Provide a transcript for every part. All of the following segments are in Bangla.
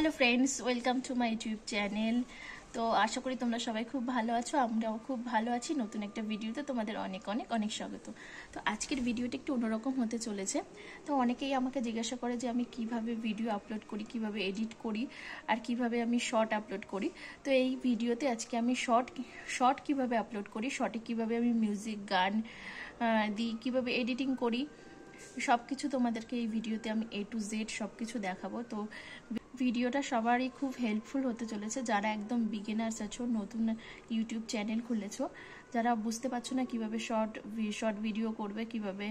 Hello friends, welcome to my YouTube channel. তো আশা করি তোমরা সবাই খুব ভালো আছো, আমরাও খুব ভালো আছি। নতুন একটা ভিডিওতে তোমাদের অনেক অনেক অনেক স্বাগত। তো আজকের ভিডিওটা একটু অন্যরকম হতে চলেছে। তো অনেকেই আমাকে জিজ্ঞাসা করে যে আমি কিভাবে ভিডিও আপলোড করি, কিভাবে এডিট করি, আর কিভাবে আমি শর্ট আপলোড করি। তো এই ভিডিওতে আজকে আমি শর্ট কিভাবে আপলোড করি, শর্টে কিভাবে আমি মিউজিক গান দিই, কিভাবে এডিটিং করি, সব কিছু তোমাদেরকে এই ভিডিওতে আমি A to Z সব কিছু দেখাবো। তো ভিডিওটা সবারই খুব হেল্পফুল হতে চলেছে, যারা একদম বিগিনার্স আছো, নতুন ইউটিউব চ্যানেল খুলেছো, যারা বুঝতে পারছো না কিভাবে শর্ট ভিডিও করবে, কিভাবে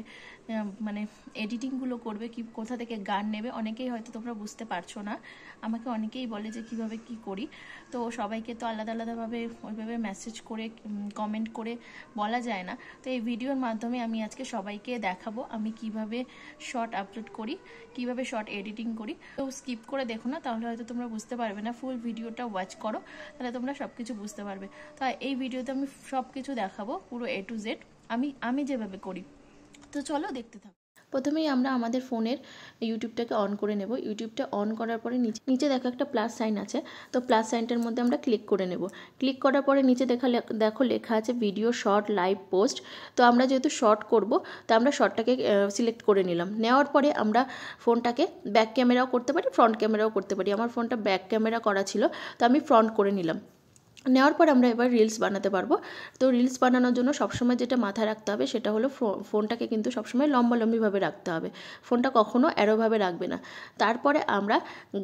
মানে এডিটিংগুলো করবে, কোথা থেকে গান নেবে। অনেকেই হয়তো তোমরা বুঝতে পারছো না, আমাকে অনেকেই বলে যে কিভাবে কি করি। তো সবাইকে তো আলাদা আলাদাভাবে ওইভাবে মেসেজ করে কমেন্ট করে বলা যায় না। তো এই ভিডিওর মাধ্যমে আমি আজকে সবাইকে দেখাবো আমি কিভাবে শর্ট আপলোড করি, কিভাবে শর্ট এডিটিং করি। তো স্কিপ করে দেখো না, তাহলে হয়তো তোমরা বুঝতে পারবে না। ফুল ভিডিওটা ওয়াচ করো, তাহলে তোমরা সব কিছু বুঝতে পারবে। তো এই ভিডিওতে আমি সব কিছু দেখাবো, পুরো A to Z আমি যেভাবে করি। তো চলো দেখতে থাকো। প্রথমেই আমরা আমাদের ফোনের ইউটিউবটাকে অন করে নেব। ইউটিউবটা অন করার পরে নিচে দেখো একটা প্লাস সাইন আছে, তো প্লাস সাইনটার মধ্যে আমরা ক্লিক করে নেব। ক্লিক করার পরে নিচে দেখো লেখা আছে ভিডিও, শর্ট, লাইভ, পোস্ট। তো আমরা যেহেতু শর্ট করব, তো আমরা শর্টটাকে সিলেক্ট করে নিলাম। নেওয়ার পরে আমরা ফোনটাকে ব্যাক ক্যামেরাও করতে পারি, ফ্রন্ট ক্যামেরাও করতে পারি। আমার ফোনটা ব্যাক ক্যামেরা করা ছিল, তো আমি ফ্রন্ট করে নিলাম। নেওয়ার পর আমরা এবার রিলস বানাতে পারবো। তো রিলস বানানোর জন্য সবসময় যেটা মাথায় রাখতে হবে সেটা হলো ফোনটাকে কিন্তু সবসময় লম্বালম্বিভাবে রাখতে হবে, ফোনটা কখনো অ্যারোভাবে রাখবে না। তারপরে আমরা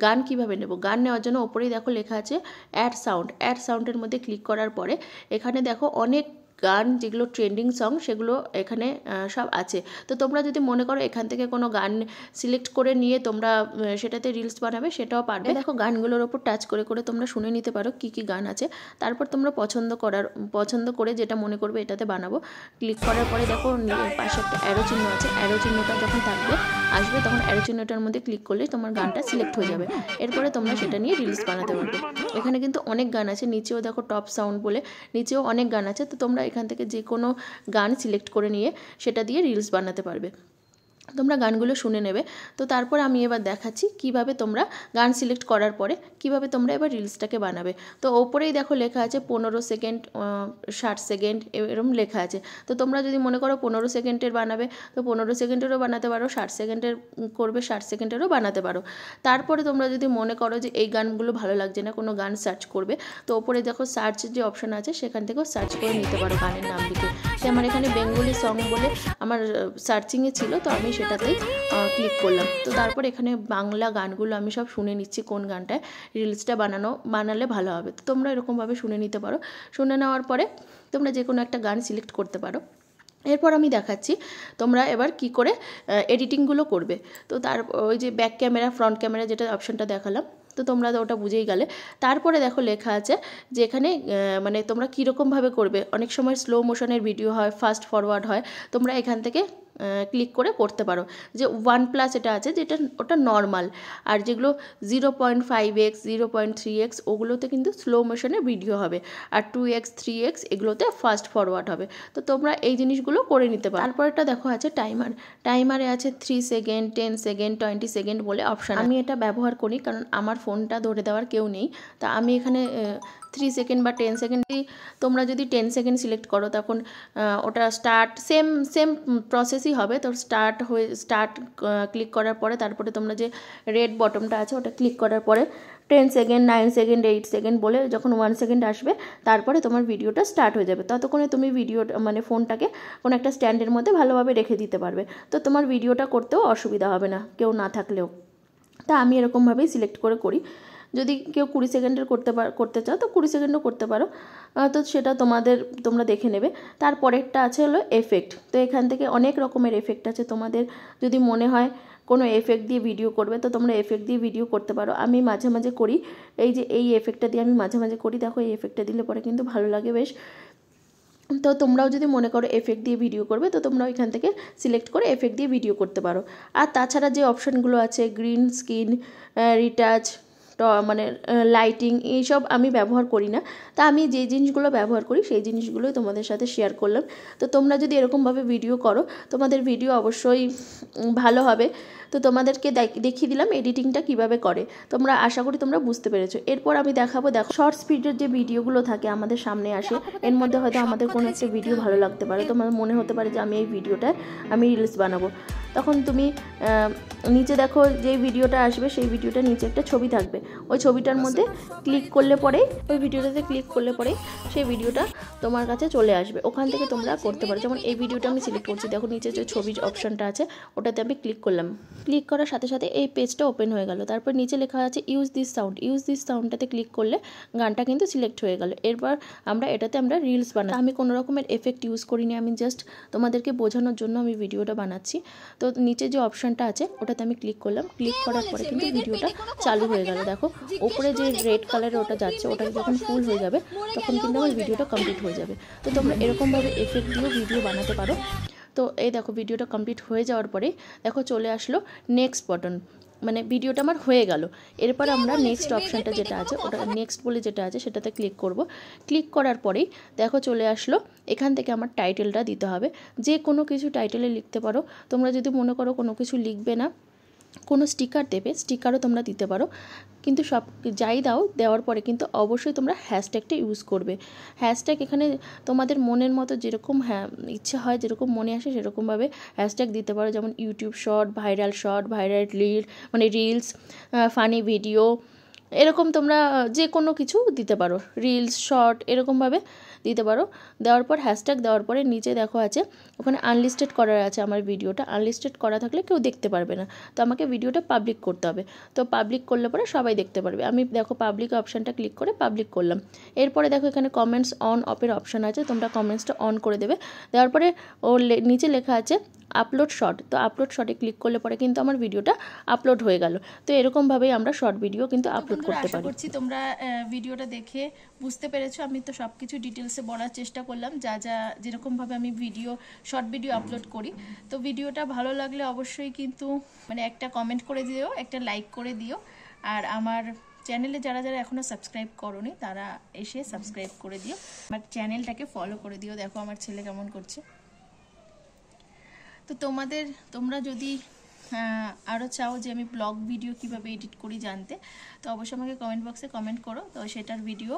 গান কিভাবে নেব, গান নেওয়ার জন্য ওপরেই দেখো লেখা আছে অ্যাড সাউন্ডের মধ্যে ক্লিক করার পরে এখানে দেখো অনেক গান যেগুলো ট্রেন্ডিং সং সেগুলো এখানে সব আছে। তো তোমরা যদি মনে করো এখান থেকে কোনো গান সিলেক্ট করে নিয়ে তোমরা সেটাতে রিলস বানাবে, সেটাও পারবে। দেখো গানগুলোর ওপর টাচ করে করে তোমরা শুনে নিতে পারো কি কি গান আছে। তারপর তোমরা পছন্দ করে যেটা মনে করবে এটাতে বানাবো। ক্লিক করার পরে দেখো পাশে একটা অ্যারো চিহ্ন আছে, অ্যারো চিহ্নটা যখন আসবে তখন অ্যারো চিহ্নটার মধ্যে ক্লিক করলে তোমার গানটা সিলেক্ট হয়ে যাবে। এরপরে তোমরা সেটা নিয়ে রিলস বানাতে পারবে। এখানে কিন্তু অনেক গান আছে, নিচেও দেখো টপ সাউন্ড বলে নিচেও অনেক গান আছে। তো তোমরা এখান থেকে যে কোনো গান সিলেক্ট করে নিয়ে সেটা দিয়ে রিলস বানাতে পারবে। তোমরা গানগুলো শুনে নেবে। তো তারপর আমি এবার দেখাচ্ছি কিভাবে তোমরা গান সিলেক্ট করার পরে কিভাবে তোমরা এবার রিলসটাকে বানাবে। তো ওপরেই দেখো লেখা আছে 15 সেকেন্ড, 60 সেকেন্ড এরকম লেখা আছে। তো তোমরা যদি মনে করো 15 সেকেন্ডের বানাবে, তো 15 সেকেন্ডেরও বানাতে পারো, 60 সেকেন্ডের করবে 60 সেকেন্ডেরও বানাতে পারো। তারপরে তোমরা যদি মনে করো যে এই গানগুলো ভালো লাগছে না, কোনো গান সার্চ করবে, তো ওপরে দেখো সার্চ যে অপশান আছে সেখান থেকেও সার্চ করে নিতে পারো গানের নাম লিখে। তো আমার এখানে বেঙ্গলি সং বলে আমার সার্চিংয়ে ছিল, তো আমি সেটাতেই ক্লিক করলাম। তো তারপর এখানে বাংলা গানগুলো আমি সব শুনে নিচ্ছি কোন গানটায় রিলসটা বানালে ভালো হবে। তো তোমরা এরকমভাবে শুনে নিতে পারো। শুনে নেওয়ার পরে তোমরা যে কোনো একটা গান সিলেক্ট করতে পারো। এরপর আমি দেখাচ্ছি তোমরা এবার কি করে এডিটিংগুলো করবে। তো ওই যে ব্যাক ক্যামেরা, ফ্রন্ট ক্যামেরা যেটা অপশানটা দেখালাম, তো তোমরা তো ওটা বুঝেই গেলে। তারপরে দেখো লেখা আছে যে এখানে মানে তোমরা কীরকমভাবে করবে। অনেক সময় স্লো মোশনের ভিডিও হয়, ফাস্ট ফরওয়ার্ড হয়, তোমরা এখান থেকে ক্লিক করে করতে পারো। যে 1+ এটা আছে যেটা ওটা নর্মাল, আর যেগুলো 0.5x, 0.3x ওগুলোতে কিন্তু স্লো মোশনের ভিডিও হবে, আর 2x, 3x এগুলোতে ফাস্ট ফরওয়ার্ড হবে। তো তোমরা এই জিনিসগুলো করে নিতে পারো। তারপরটা দেখো আছে টাইমারে আছে 3 সেকেন্ড, 10 সেকেন্ড, 20 সেকেন্ড বলে অপশান। আমি এটা ব্যবহার করি কারণ আমার ফোনটা ধরে দেওয়ার কেউ নেই। তা আমি এখানে 3 সেকেন্ড বা 10 সেকেন্ড, তোমরা যদি 10 সেকেন্ড সিলেক্ট করো তখন ওটা স্টার্ট সেম প্রসেসই হবে। তো স্টার্ট ক্লিক করার পরে তারপরে তোমরা যে রেড বটমটা আছে ওটা ক্লিক করার পরে 10 সেকেন্ড, 9 সেকেন্ড, 8 সেকেন্ড বলে যখন 1 সেকেন্ড আসবে তারপরে তোমার ভিডিওটা স্টার্ট হয়ে যাবে। ততক্ষণে তুমি মানে ফোনটাকে কোনো একটা স্ট্যান্ডের মধ্যে ভালোভাবে রেখে দিতে পারবে। তো তোমার ভিডিওটা করতেও অসুবিধা হবে না, কেউ না থাকলেও। তা আমি এরকমভাবেই সিলেক্ট করি। যদি কেউ 20 সেকেন্ডের করতে চাও তো 20 সেকেন্ডও করতে পারো। তো সেটা তোমরা দেখে নেবে। তারপরেরটা আছে হলো এফেক্ট। তো এখান থেকে অনেক রকমের এফেক্ট আছে। তোমাদের যদি মনে হয় কোনো এফেক্ট দিয়ে ভিডিও করবে তো তোমরা এফেক্ট দিয়ে ভিডিও করতে পারো। আমি মাঝে মাঝে করি, এই এফেক্টটা দিয়ে আমি মাঝে মাঝে করি। দেখো এই এফেক্টটা দিলে পরে কিন্তু ভালো লাগে বেশ। তো তোমরাও যদি মনে করো এফেক্ট দিয়ে ভিডিও করবে তো তোমরাও এখান থেকে সিলেক্ট করে এফেক্ট দিয়ে ভিডিও করতে পারো। আর তাছাড়া যে অপশানগুলো আছে গ্রিন স্ক্রিন, রিটাচ, মানে লাইটিং এইসব আমি ব্যবহার করি না। তা আমি যে জিনিসগুলো ব্যবহার করি সেই জিনিসগুলোই তোমাদের সাথে শেয়ার করলাম। তো তোমরা যদি এরকমভাবে ভিডিও করো তোমাদের ভিডিও অবশ্যই ভালো হবে। তো তোমাদেরকে দেখিয়ে দিলাম এডিটিংটা কিভাবে করে, তোমরা আশা করি তোমরা বুঝতে পেরেছো। এরপর আমি দেখাবো, দেখো শর্ট স্পিডের যে ভিডিওগুলো থাকে আমাদের সামনে আসে, এর মধ্যে হয়তো আমাদের কোনো একটা ভিডিও ভালো লাগতে পারে, তোমার মনে হতে পারে যে আমি এই ভিডিওটায় আমি রিলস বানাবো। তখন তুমি নিচে দেখো যে ভিডিওটা আসবে সেই ভিডিওটা নিচে একটা ছবি থাকবে, ওই ছবিটার মধ্যে ক্লিক করলে পরেই, ওই ভিডিওটাতে ক্লিক করলে পরেই সেই ভিডিওটা তোমার কাছে চলে আসবে। ওখান থেকে তোমরা করতে পারো। যেমন এই ভিডিওটা আমি সিলেক্ট করছি, দেখো নিচে যে ছবির অপশানটা আছে ওটাতে আমি ক্লিক করলাম। ক্লিক করার সাথে সাথে এই পেজটা ওপেন হয়ে গেল। তারপর নিচে লেখা আছে use this sound, use this সাউন্ডটাতে ক্লিক করলে গানটা কিন্তু সিলেক্ট হয়ে গেল। এরপর এটাতে আমরা রিলস বানাই। আমি কোনো রকমের এফেক্ট ইউজ করিনি, আমি জাস্ট তোমাদেরকে বোঝানোর জন্য আমি ভিডিওটা বানাচ্ছি। তো নিচে যে অপশানটা আছে ওটাতে আমি ক্লিক করলাম। ক্লিক করার পরে কিন্তু ভিডিওটা চালু হয়ে গেল। দেখো উপরে যে রেড কালারের ওটা যাচ্ছে, ওটা যখন ফুল হয়ে যাবে তখন কিন্তু আমার ভিডিওটা কমপ্লিট হয়ে যাবে। তো তোমরা এরকমভাবে এফেক্ট দিয়েও ভিডিও বানাতে পারো। তো এই দেখো ভিডিওটা কমপ্লিট হয়ে যাওয়ার পরে দেখো চলে আসলো নেক্সট বাটন, মানে ভিডিওটা আমার হয়ে গেল। এরপর আমরা নেক্সট অপশানটা যেটা আছে, ওটা নেক্সট বলে যেটা আছে সেটাতে ক্লিক করব। ক্লিক করার পরেই দেখো চলে আসলো, এখান থেকে আমার টাইটেলটা দিতে হবে। যে কোনো কিছু টাইটেলে লিখতে পারো। তোমরা যদি মনে করো কোনো কিছু লিখবে না, কোনো স্টিকার দেবে, স্টিকারও তোমরা দিতে পারো। কিন্তু সব যাই দাও, দেওয়ার পরে কিন্তু অবশ্যই তোমরা হ্যাশট্যাগটা ইউজ করবে। হ্যাশট্যাগ এখানে তোমাদের মনের মতো যেরকম ইচ্ছা হয়, যেরকম মনে আসে সেরকমভাবে হ্যাশট্যাগ দিতে পারো। যেমন ইউটিউব শর্ট, ভাইরাল রিল, মানে রিলস, ফানি ভিডিও, এরকম তোমরা যে কোনো কিছু দিতে পারো, রিলস শর্ট এরকমভাবে দিতে পারো। দেওয়ার পর হ্যাশট্যাগ দেওয়ার পরে নিচে দেখো আছে ওখানে আনলিস্টেড করার আছে। আমার ভিডিওটা আনলিস্টেড করা থাকলে কেউ দেখতে পারবে না, তো আমাকে ভিডিওটা পাবলিক করতে হবে। তো পাবলিক করলে পরে সবাই দেখতে পারবে। আমি দেখো পাবলিক অপশানটা ক্লিক করে পাবলিক করলাম। এরপরে দেখো এখানে কমেন্টস অন অফের অপশান আছে, তোমরা কমেন্টসটা অন করে দেবে। দেওয়ার পরে ওর নিচে লেখা আছে আপলোড শর্ট, তো আপলোড শর্টে ক্লিক করলে পরে কিন্তু আমার ভিডিওটা আপলোড হয়ে গেল। তো এরকমভাবেই আমরা শর্ট ভিডিও কিন্তু আপলোড করতে পারি। আশা করছি তোমরা ভিডিওটা দেখে বুঝতে পেরেছো। আমি তো সব কিছু ডিটেলসে বলার চেষ্টা করলাম, যা যা যেরকমভাবে আমি শর্ট ভিডিও আপলোড করি। তো ভিডিওটা ভালো লাগলে অবশ্যই কিন্তু মানে একটা কমেন্ট করে দিও, একটা লাইক করে দিও। আর আমার চ্যানেলে যারা যারা এখনও সাবস্ক্রাইব করোনি তারা এসে সাবস্ক্রাইব করে দিও, আমার চ্যানেলটাকে ফলো করে দিও। দেখো আমার ছেলে কেমন করছে। তো তোমরা যদি আরও চাও যে আমি ব্লগ ভিডিও কিভাবে এডিট করি জানতে, তো অবশ্যই আমাকে কমেন্ট বক্সে কমেন্ট করো। তো সেটার ভিডিও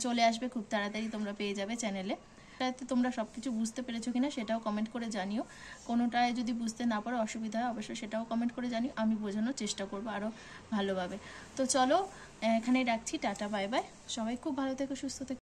চলে আসবে খুব তাড়াতাড়ি, তোমরা পেয়ে যাবে চ্যানেলে। তাতে তোমরা সব কিছু বুঝতে পেরেছো কিনা সেটাও কমেন্ট করে জানিও। কোনোটায় যদি বুঝতে না পারো, অসুবিধা হয়, অবশ্যই সেটাও কমেন্ট করে জানিও, আমি বোঝানোর চেষ্টা করবো আরও ভালোভাবে। তো চলো এখানেই রাখছি, টাটা বাই বাই, সবাই খুব ভালো থেকো, সুস্থ থেকো।